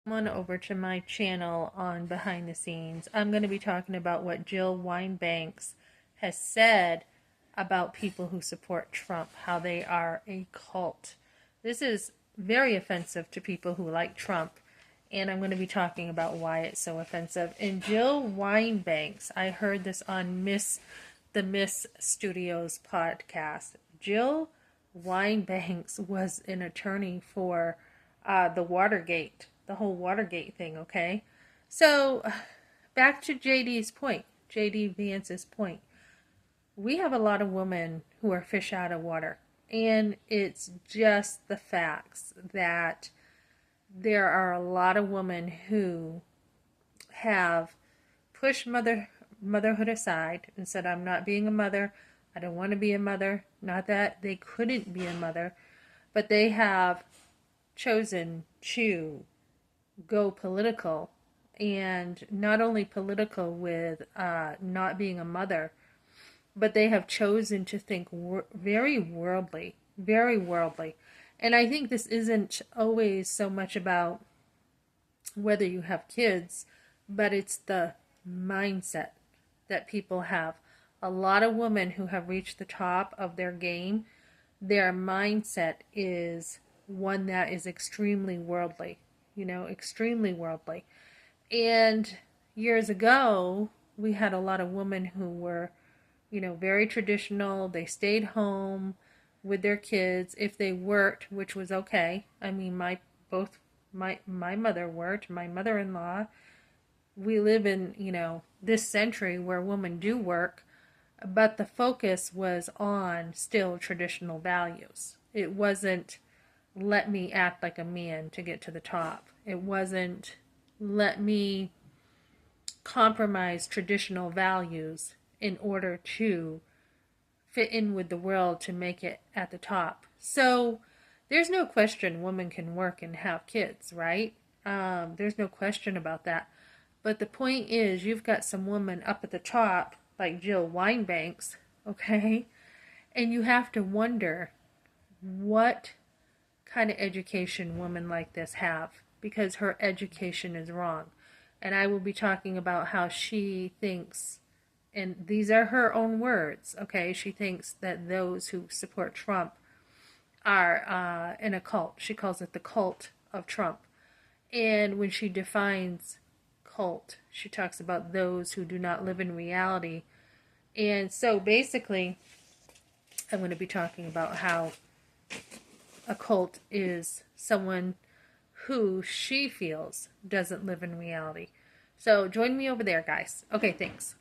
Come on over to my channel on Behind the Scenes. I'm going to be talking about what Jill Winebanks has said about people who support Trump, how they are a cult. This is very offensive to people who like Trump, and I'm going to be talking about why it's so offensive. And Jill Winebanks, I heard this on the Miss Studios podcast. Jill Winebanks was an attorney for the whole Watergate thing, okay? So, back to JD Vance's point. We have a lot of women who are fish out of water, and it's just the facts that there are a lot of women who have pushed motherhood aside and said, I'm not being a mother. I don't want to be a mother. Not that they couldn't be a mother, but they have chosen to go political, and not only political with not being a mother, but they have chosen to think very worldly, very worldly. And I think this isn't always so much about whether you have kids, but it's the mindset that people have. A lot of women who have reached the top of their game, their mindset is one that is extremely worldly, extremely worldly. And years ago, we had a lot of women who were, very traditional. They stayed home with their kids. If they worked, which was okay. I mean, my mother worked, my mother-in-law. We live in, this century where women do work, but the focus was on still traditional values. It wasn't let me act like a man to get to the top. It wasn't let me compromise traditional values in order to fit in with the world to make it at the top. So there's no question women can work and have kids, right? There's no question about that. But the point is, you've got some women up at the top, like Jill Winebanks, okay? And you have to wonder what kind of education women like this have, because her education is wrong. And I will be talking about how she thinks, and these are her own words, okay? She thinks that those who support Trump are in a cult. She calls it the cult of Trump. And when she defines cult, she talks about those who do not live in reality. And so basically, I'm going to be talking about how a cult is someone who she feels doesn't live in reality. So join me over there, guys. Okay, thanks.